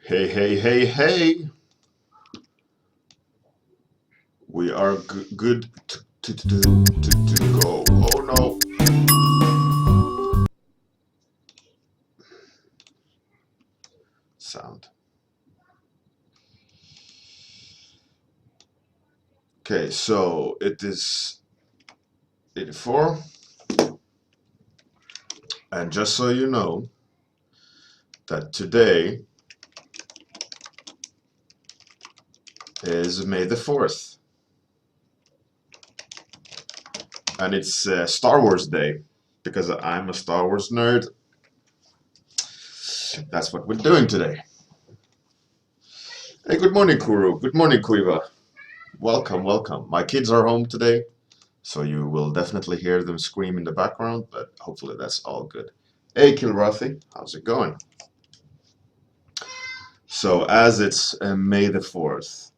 Hey, hey, hey, hey! We are good to go. Oh no! Sound. Okay, so it is 84, and just so you know, that today is May the 4th, and it's Star Wars Day, because I'm a Star Wars nerd. That's what we're doing today. Hey, good morning, Kuru. Good morning, Kuiva. Welcome, welcome. My kids are home today, so you will definitely hear them scream in the background, but hopefully that's all good. Hey, Kilrathi, how's it going? So, as it's May the 4th,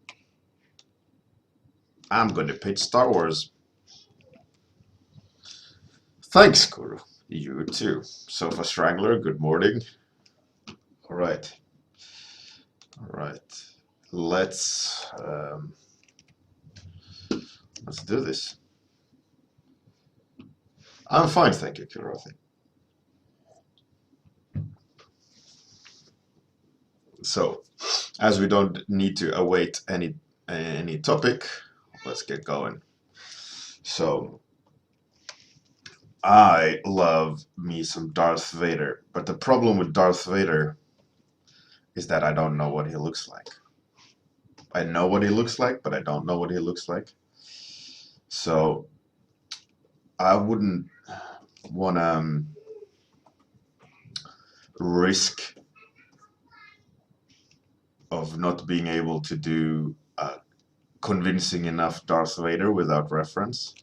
I'm going to pitch Star Wars. Thanks, Kuru. You too. Sofa Strangler, good morning. All right. All right. Let's do this. I'm fine, thank you, Kilrathi. So, as we don't need to await any topic, let's get going. So, I love me some Darth Vader, but the problem with Darth Vader is that I don't know what he looks like. I know what he looks like, but I don't know what he looks like. So I wouldn't want to risk of not being able to do convincing enough Darth Vader without reference.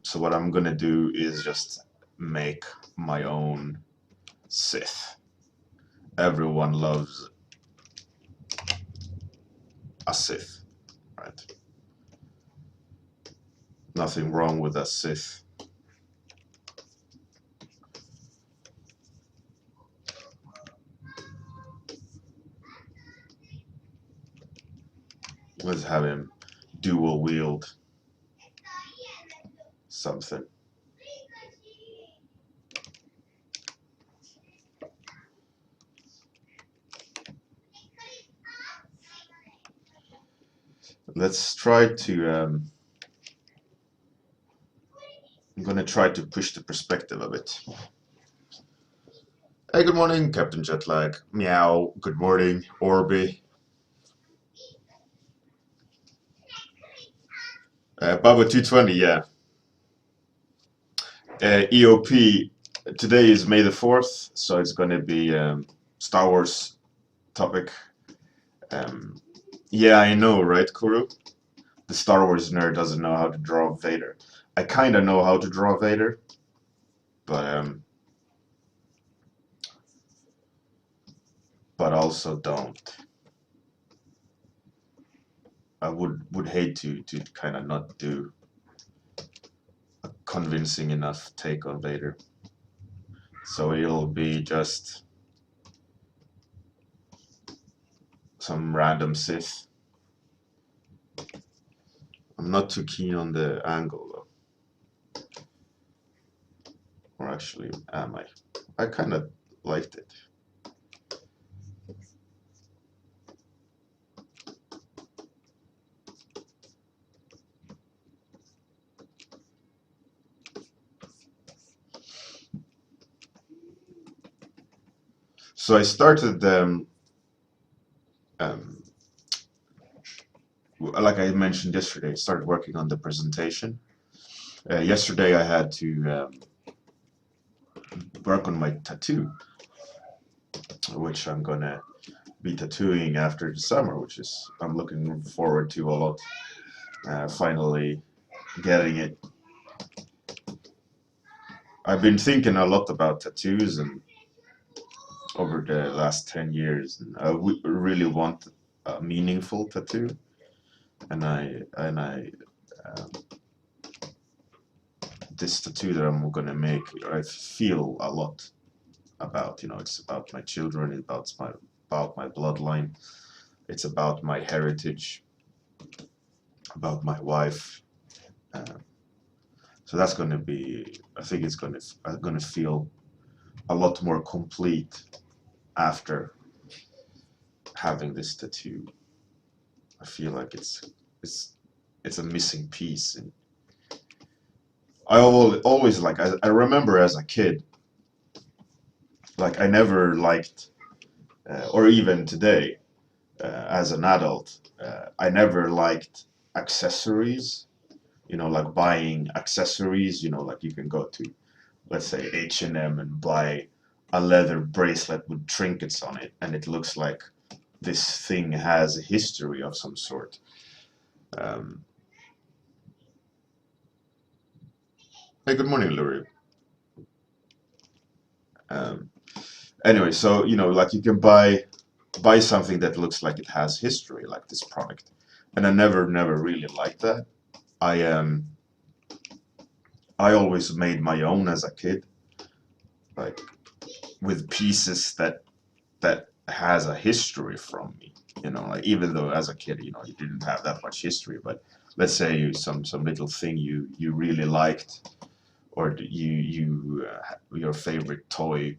So what I'm gonna do is just make my own Sith. Everyone loves a Sith, right? Nothing wrong with a Sith. Let's have him dual wield something. Let's try to. I'm gonna try to push the perspective a bit. Hey, good morning, Captain Jetlag. Meow. Good morning, Orby. Baba 220, yeah. EOP. Today is May the 4th, so it's gonna be Star Wars topic. Yeah, I know, right, Kuru? The Star Wars nerd doesn't know how to draw Vader. I kind of know how to draw Vader, but also don't. I would hate to kind of not do a convincing enough take on Vader. So it'll be just some random Sith. I'm not too keen on the angle though. Or actually, am I? I kind of liked it. So I started like I mentioned yesterday, I started working on the presentation. Yesterday I had to work on my tattoo, which I'm gonna be tattooing after the summer, which is I'm looking forward to a lot. Finally getting it. I've been thinking a lot about tattoos and over the last 10 years, and I really want a meaningful tattoo, and um, this tattoo that I'm gonna make, I feel a lot about. You know, it's about my children, it's about about my bloodline. It's about my heritage, about my wife. Uh, so that's going to be, I think it's going to feel a lot more complete after having this tattoo. I feel like it's it's a missing piece. And I always like, I remember as a kid, like I never liked, or even today, as an adult, I never liked accessories. You know, like buying accessories. You know, like you can go to, let's say, H&M and buy a leather bracelet with trinkets on it, and it looks like this thing has a history of some sort. Um, hey, good morning, Lurie. Um, anyway, so you know, like you can buy something that looks like it has history, like this product, and I never really liked that. I I always made my own as a kid, like with pieces that has a history from me. You know, like even though as a kid, you know, you didn't have that much history, but let's say you some little thing you really liked, or your favorite toy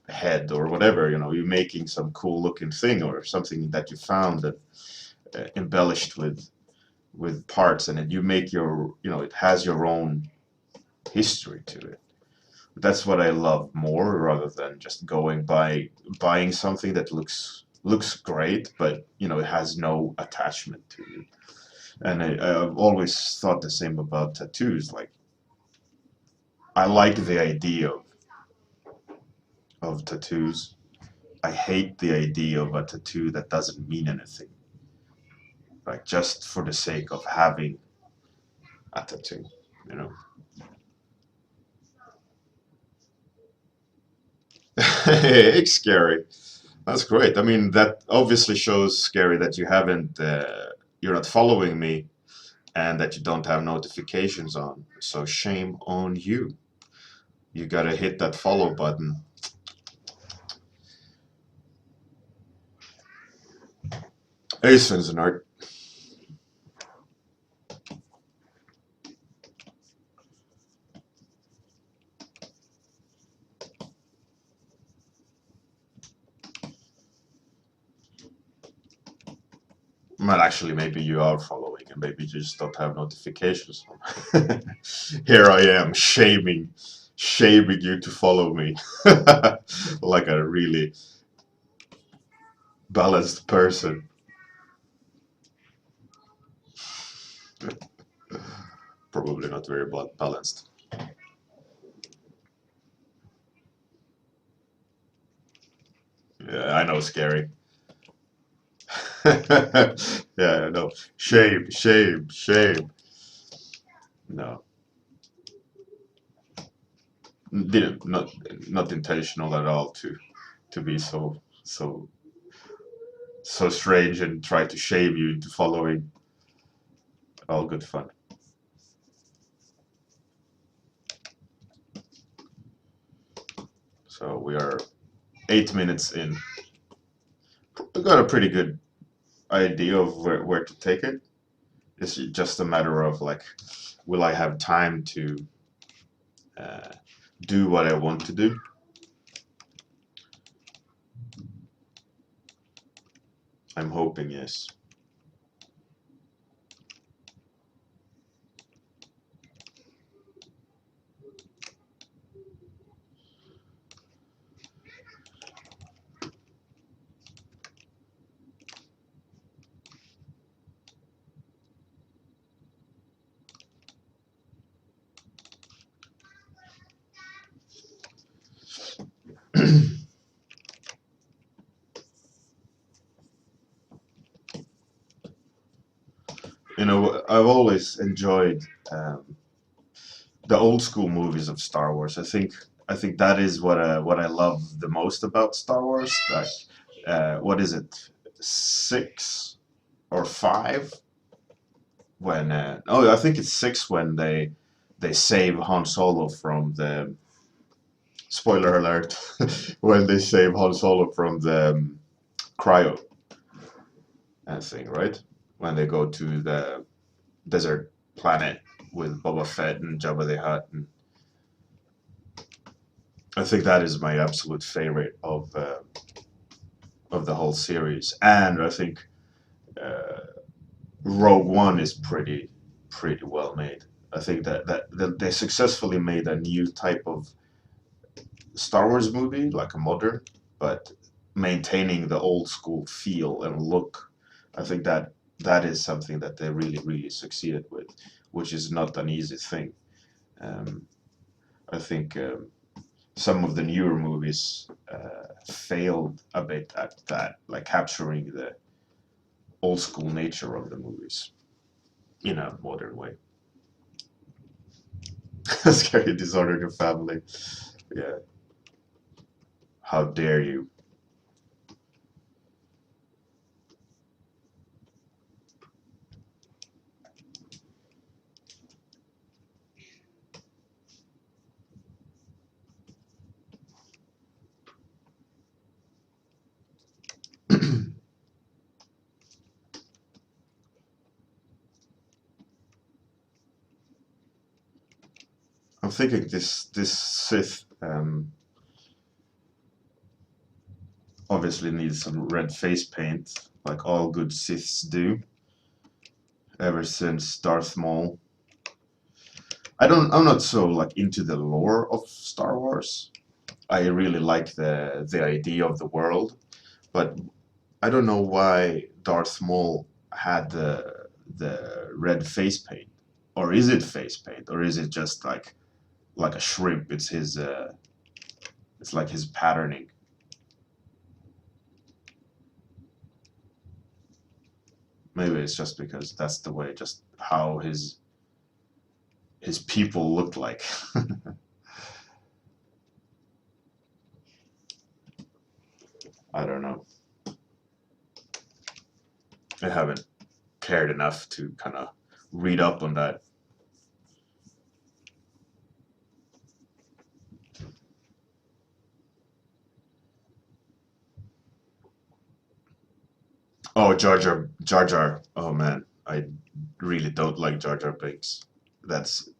head or whatever. You know, you're making some cool looking thing or something that you found that embellished with parts, and then you make your, you know, it has your own history to it. That's what I love more, rather than just going by buying something that looks great, but you know it has no attachment to you. And I've always thought the same about tattoos. Like I like the idea of tattoos. I hate the idea of a tattoo that doesn't mean anything, like just for the sake of having a tattoo. You know, it's scary. That's great. I mean, that obviously shows, Scary, that you haven't, you're not following me, and that you don't have notifications on. So shame on you. You gotta hit that follow button. Hey, Art. Well, actually, maybe you are following, and maybe you just don't have notifications on. Here I am, shaming you to follow me, like a really balanced person. Probably not very balanced. Yeah, I know, Scary. Yeah, no. Shame, shame, shame. No, didn't not intentional at all to be so strange and try to shame you into following. All good fun. So we are 8 minutes in. We got a pretty good idea of where to take it. It's just a matter of like, will I have time to uh, do what I want to do? I'm hoping yes. You know, I've always enjoyed the old school movies of Star Wars. I think that is what I love the most about Star Wars. Like, what is it, 6 or 5? When oh, I think it's 6 when they save Han Solo from the, spoiler alert, when they save Han Solo from the cryo thing, right? When they go to the desert planet with Boba Fett and Jabba the Hutt, and I think that is my absolute favorite of the whole series. And I think Rogue One is pretty well made. I think that they successfully made a new type of Star Wars movie, like a modern, but maintaining the old school feel and look. I think that is something that they really succeeded with, which is not an easy thing. Um, I think some of the newer movies failed a bit at that, like capturing the old school nature of the movies in a modern way. Scary disordered your family. Yeah. How dare you? I'm thinking this Sith obviously needs some red face paint, like all good Siths do. Ever since Darth Maul, I'm not so like into the lore of Star Wars. I really like the idea of the world, but I don't know why Darth Maul had the red face paint, or is it face paint, or is it just like a shrimp? It's his it's like his patterning. Maybe it's just because that's the way, just how his people look like. I don't know. I haven't cared enough to kind of read up on that. Oh, Jar Jar. Oh man, I really don't like Jar Jar Binks. That's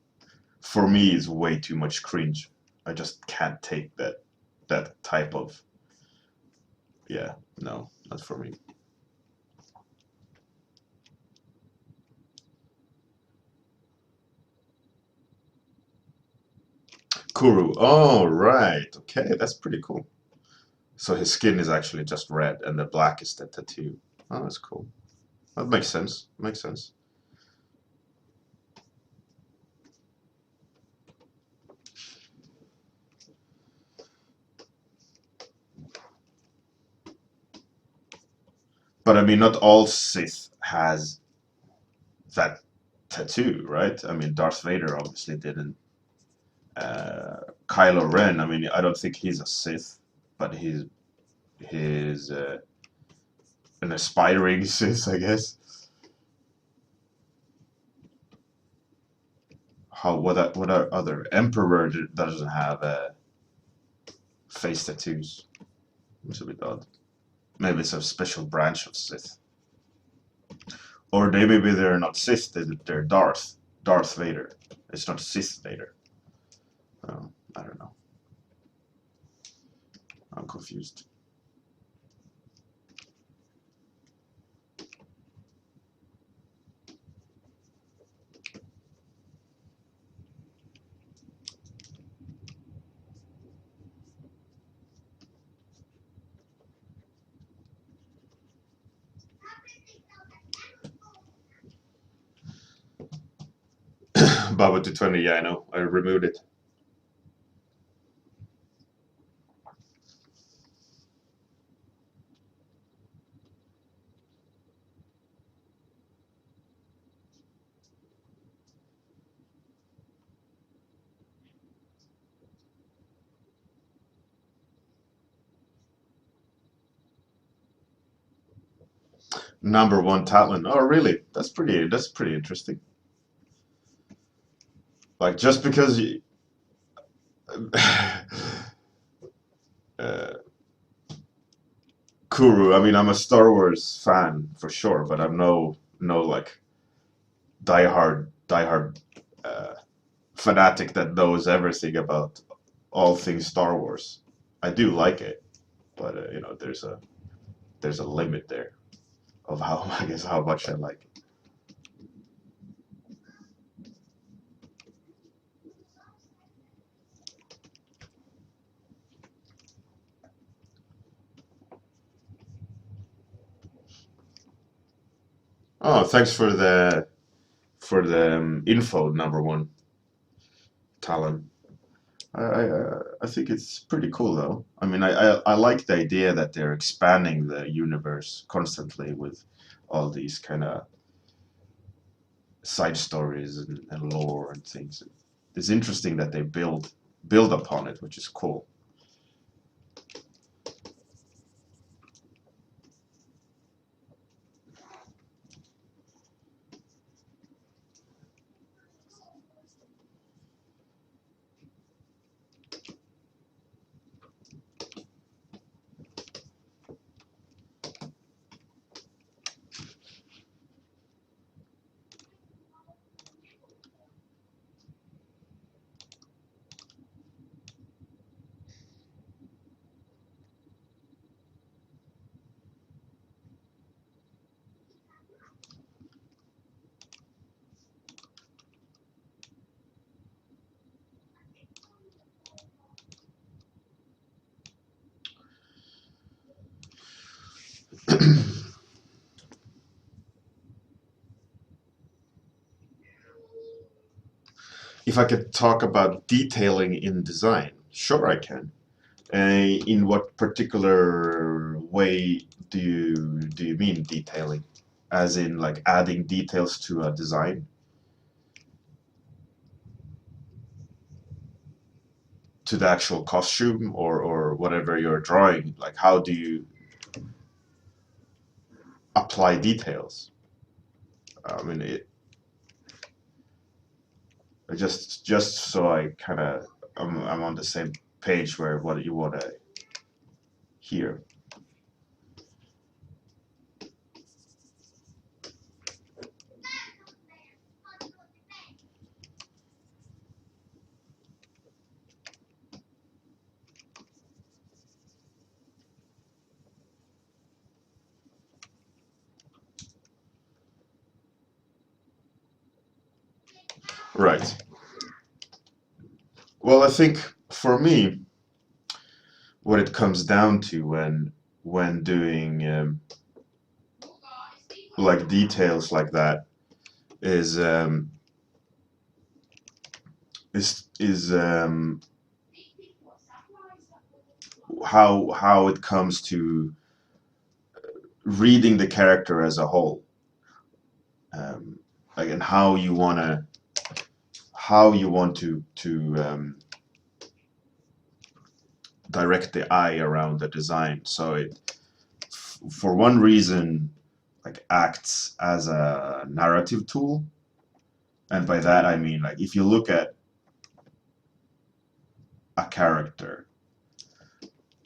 for me is way too much cringe. I just can't take that type of, yeah, no, not for me. Kuru. Oh right, okay, that's pretty cool. So his skin is actually just red, and the black is the tattoo. Oh, that's cool. That makes sense. Makes sense. But I mean, not all Sith has that tattoo, right? I mean, Darth Vader obviously didn't. Kylo Ren, I mean, I don't think he's a Sith, but he's an aspiring Sith, I guess. How what are other Emperor doesn't have face tattoos? It's a bit odd. Maybe it's a special branch of Sith, or maybe they're not Sith. They're Darth Vader. It's not Sith Vader. I don't know. I'm confused. Baba to 20, yeah, I know. I removed it. Number one talent. Oh, really? That's pretty interesting. Like just because you, uh, Kuru. I mean, I'm a Star Wars fan for sure, but I'm no like diehard uh, fanatic that knows everything about all things Star Wars. I do like it, but you know, there's a limit there of how I guess how much I like it. Oh, thanks for the info, number one, Talon. I think it's pretty cool though. I mean, I like the idea that they're expanding the universe constantly with all these kind of side stories and lore and things. It's interesting that they build upon it, which is cool. If I could talk about detailing in design, sure I can. In what particular way do you mean detailing? As in like adding details to a design? To the actual costume or whatever you're drawing? Like how do you apply details? I mean, just so I kind of I'm on the same page where what you want to hear. Right. Well, I think for me, what it comes down to when doing like details like that is is how it comes to reading the character as a whole, um, like and how you want to direct the eye around the design. So it, for one reason, like acts as a narrative tool, and by that I mean like if you look at a character,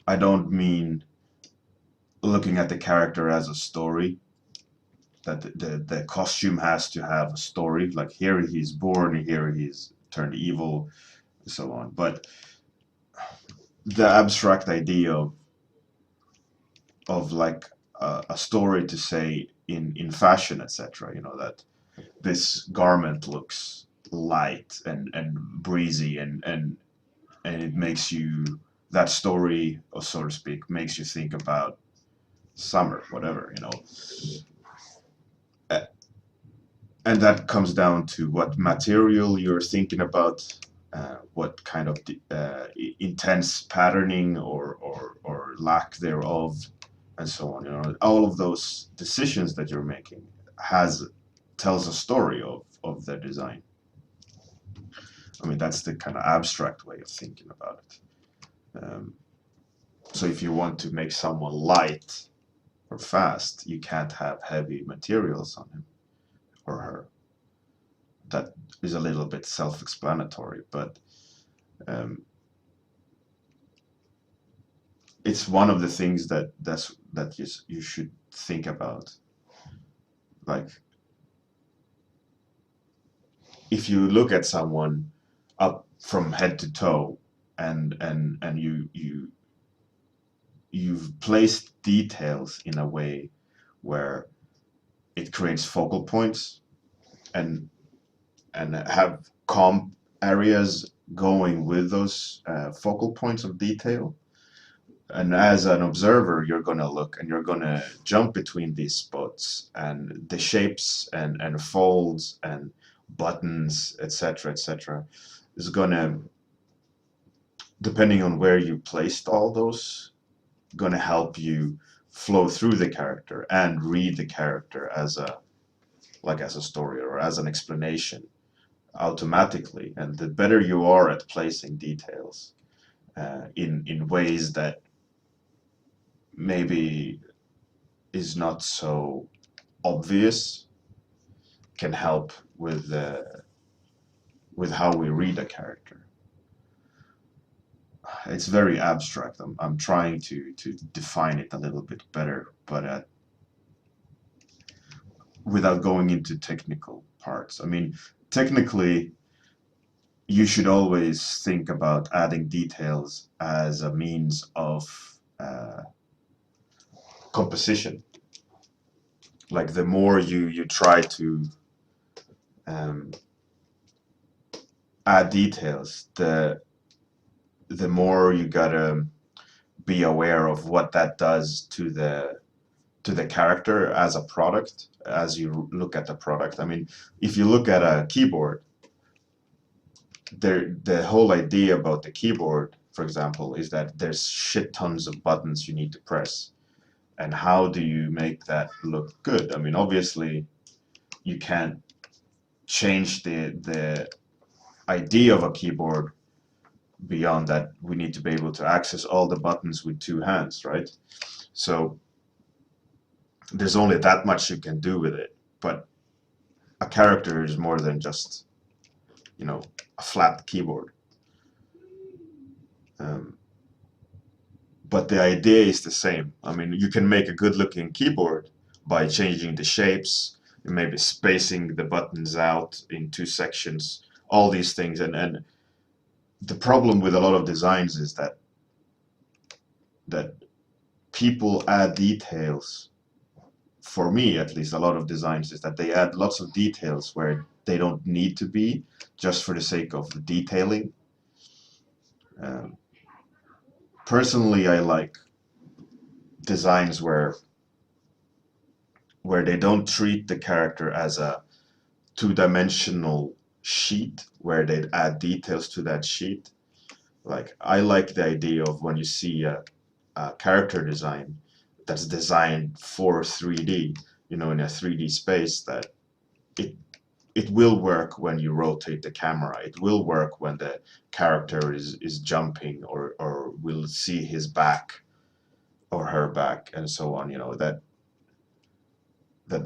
I don't mean looking at the character as a story. That the costume has to have a story. Like here he's born, here he's turned evil, and so on. But the abstract idea of like a story to say in fashion, etc. You know that this garment looks light and breezy and it makes you that story, or so to speak, makes you think about summer, whatever, you know. And that comes down to what material you're thinking about, what kind of intense patterning or lack thereof, and so on. You know, all of those decisions that you're making has tells a story of the design. I mean, that's the kind of abstract way of thinking about it. So if you want to make someone light or fast, you can't have heavy materials on him or her. That is a little bit self-explanatory, but um, it's one of the things that you should think about. Like, if you look at someone up from head to toe, and you've placed details in a way where it creates focal points, and have comp areas going with those focal points of detail. And as an observer, you're going to look and you're going to jump between these spots and the shapes and folds and buttons, etc., etc. is going to, depending on where you placed all those, going to help you flow through the character and read the character as a, like, as a story or as an explanation automatically. And the better you are at placing details in ways that maybe is not so obvious, can help with how we read a character. It's very abstract. I'm trying to define it a little bit better, but without going into technical parts. I mean, technically, you should always think about adding details as a means of composition. Like, the more you try to add details, the more you gotta be aware of what that does to the character as a product, as you look at the product. I mean, if you look at a keyboard, the whole idea about the keyboard, for example, is that there's shit tons of buttons you need to press. And how do you make that look good? I mean, obviously, you can't change the idea of a keyboard beyond that. We need to be able to access all the buttons with two hands, right? So there's only that much you can do with it. But a character is more than just, a flat keyboard. But the idea is the same. I mean, you can make a good-looking keyboard by changing the shapes, maybe spacing the buttons out in two sections, all these things. And the problem with a lot of designs is that people add details. For me, at least, a lot of designs is that they add lots of details where they don't need to be, just for the sake of detailing. Personally, I like designs where they don't treat the character as a two-dimensional sheet, where they add details to that sheet. Like, I like the idea of when you see a character design that's designed for 3D, in a 3D space, that it will work when you rotate the camera. It will work when the character is jumping, or will see his back or her back, and so on. That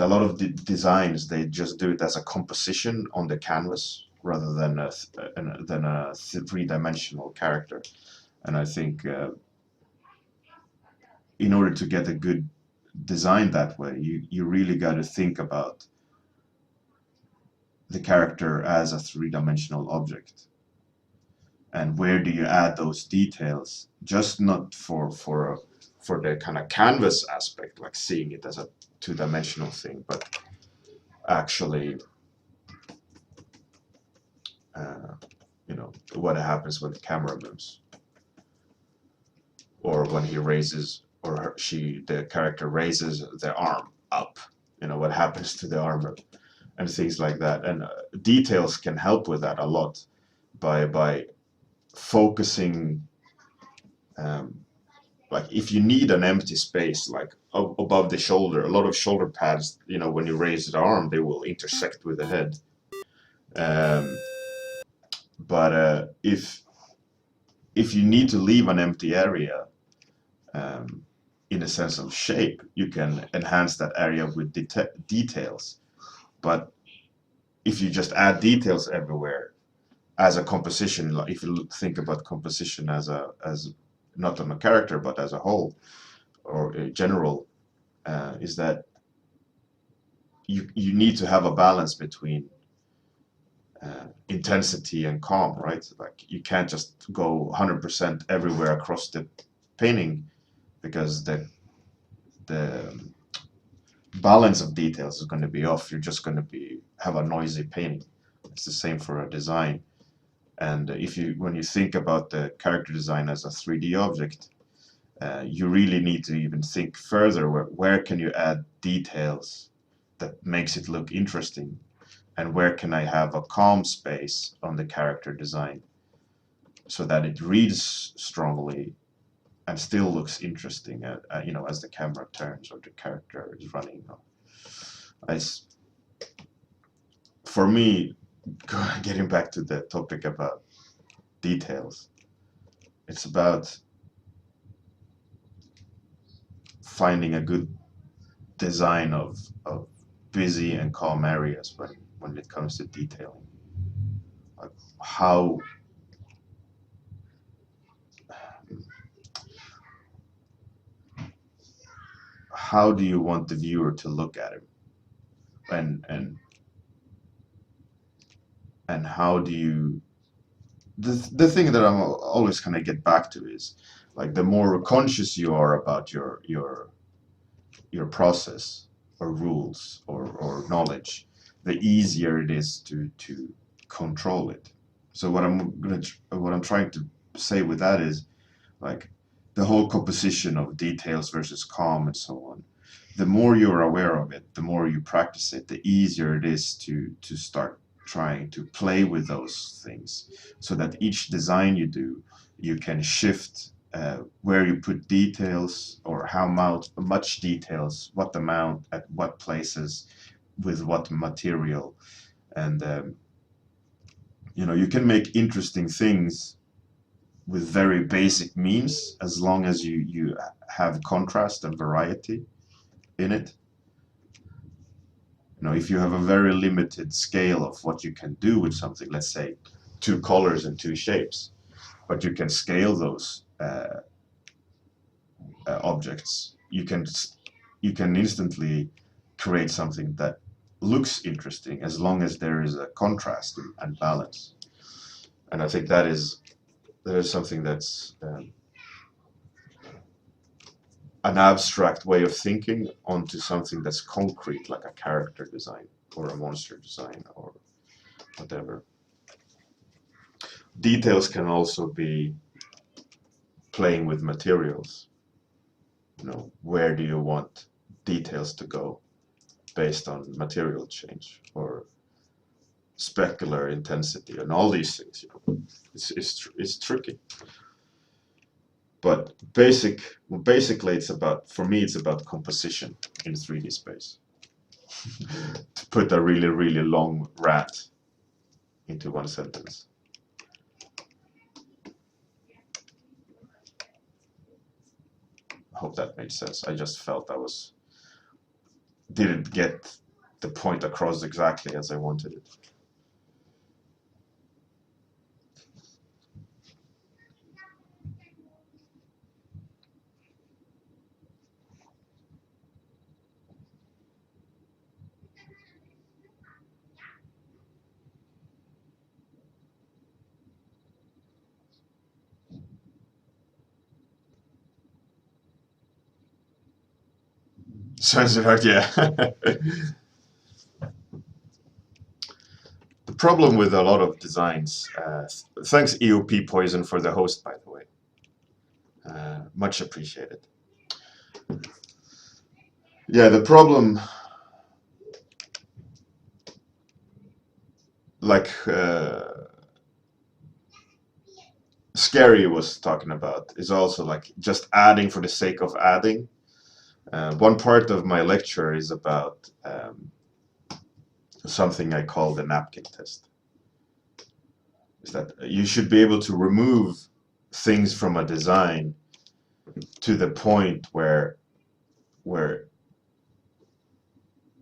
a lot of the designs, they just do it as a composition on the canvas rather than a three-dimensional character. And I think in order to get a good design that way, you really got to think about the character as a three-dimensional object. And where do you add those details? Just not for the kind of canvas aspect, like seeing it as a two-dimensional thing, but actually, what happens when the camera moves, or when he raises, or the character raises their arm up. What happens to the armor, and things like that. And details can help with that a lot by focusing. Like, if you need an empty space, like above the shoulder, a lot of shoulder pads, when you raise the arm, they will intersect with the head. But if you need to leave an empty area, in a sense of shape, you can enhance that area with details. But if you just add details everywhere as a composition, like if you think about composition as not on a character but as a whole or in general, is that you need to have a balance between intensity and calm, right? Like you can't just go 100% everywhere across the painting, because the balance of details is going to be off. You're just going to have a noisy painting. It's the same for a design. And when you think about the character design as a 3D object, you really need to even think further. Where can you add details that makes it look interesting, and where can I have a calm space on the character design so that it reads strongly and still looks interesting, as the camera turns or the character is running. For me, getting back to the topic about details, it's about finding a good design of busy and calm areas when it comes to detailing. Like how do you want the viewer to look at it, and how do you the thing that I'm always kind of get back to is, like, the more conscious you are about your process or rules or knowledge, the easier it is to control it. So what I'm trying to say with that is, like, the whole composition of details versus calm and so on. The more you're aware of it, the more you practice it, the easier it is to start trying to play with those things, so that each design you do, you can shift where you put details, or how much details, what amount, at what places, with what material. And you can make interesting things with very basic means, as long as you have contrast and variety in it. If you have a very limited scale of what you can do with something, let's say 2 colors and 2 shapes, but you can scale those objects, you can instantly create something that looks interesting, as long as there is a contrast and balance. And I think that is something that's an abstract way of thinking onto something that's concrete, like a character design or a monster design or whatever. Details can also be playing with materials. Where do you want details to go based on material change or specular intensity and all these things? It's tricky. But basically, for me, it's about composition in 3D space. To put a really, really long rant into one sentence. I hope that made sense. I just felt didn't get the point across exactly as I wanted it. Sounds hard, yeah. The problem with a lot of designs, thanks EOP Poison for the host, by the way. Much appreciated. Yeah, the problem, like Scary was talking about, is also like just adding for the sake of adding. One part of my lecture is about something I call the napkin test. Is that you should be able to remove things from a design to the point where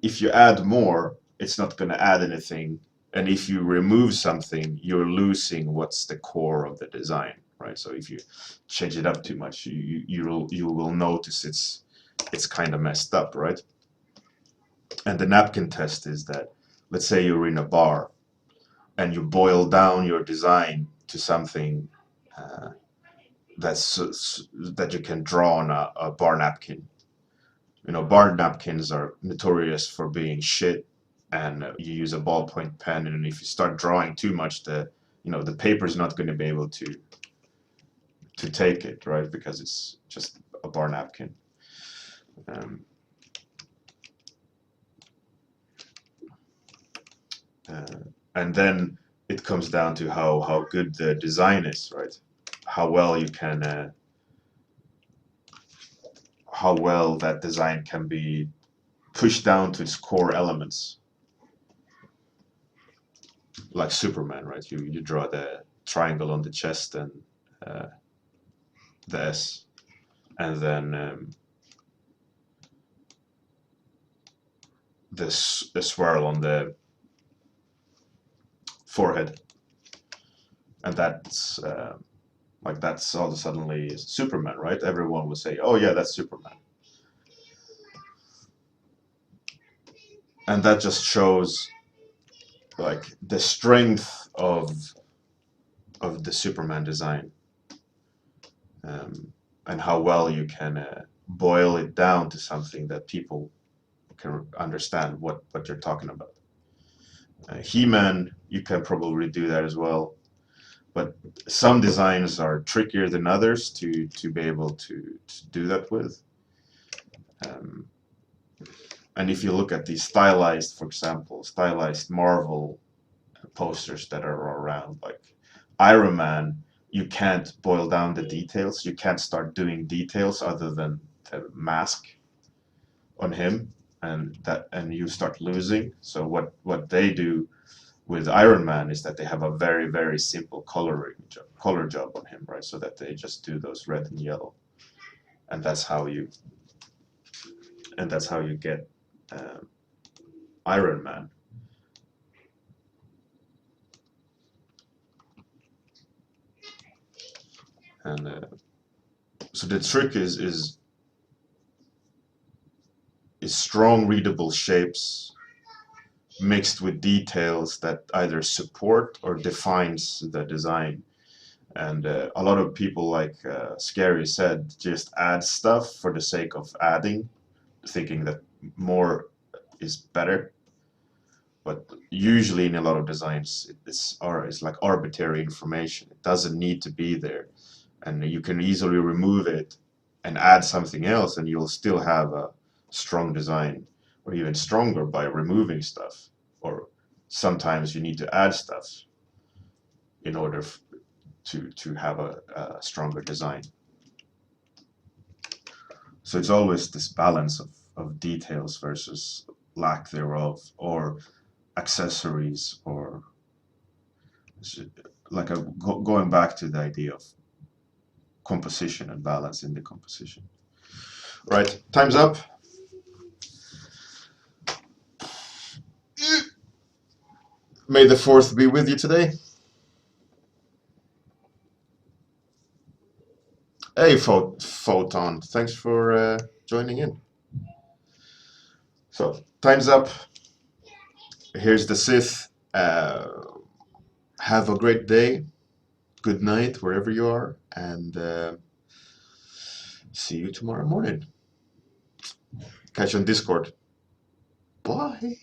if you add more, it's not going to add anything, and if you remove something, you're losing what's the core of the design. right? So if you change it up too much, you will notice it's kind of messed up, right? And the napkin test is that, let's say you're in a bar and you boil down your design to something uh, that you can draw on a bar napkin. You know, bar napkins are notorious for being shit, and you use a ballpoint pen, and if you start drawing too much, the paper's not going to be able to take it, right? Because it's just a bar napkin. Um, and then it comes down to how good the design is, right? How well you can, how well that design can be pushed down to its core elements, like Superman, right? You draw the triangle on the chest and uh, the S, and then the swirl on the forehead, and that's like that's all of a suddenly Superman, right? Everyone will say, "Oh yeah, that's Superman," and that just shows like the strength of the Superman design, and how well you can boil it down to something that people can understand what you're talking about. He-Man, you can probably do that as well, but some designs are trickier than others to be able to do that with. Um, and if you look at the stylized, for example, stylized Marvel posters that are around, like Iron Man, you can't boil down the details. You can't start doing details other than the mask on him, and you start losing. So what they do with Iron Man is that they have a very, very simple color job on him, right? So that they just do those red and yellow, and that's how you get Iron Man. And so the trick is strong, readable shapes mixed with details that either support or defines the design. And a lot of people, like Scary said, just add stuff for the sake of adding, thinking that more is better. But usually in a lot of designs, it's like arbitrary information. It doesn't need to be there, and you can easily remove it and add something else, and you'll still have a strong design, or even stronger by removing stuff. Or sometimes you need to add stuff in order to have a stronger design. So it's always this balance of details versus lack thereof, or accessories, or like going back to the idea of composition and balance in the composition. Right, time's up. May the 4th be with you today. Hey, Photon, thanks for joining in. So, time's up. Here's the Sith. Have a great day. Good night, wherever you are. And see you tomorrow morning. Catch you on Discord. Bye.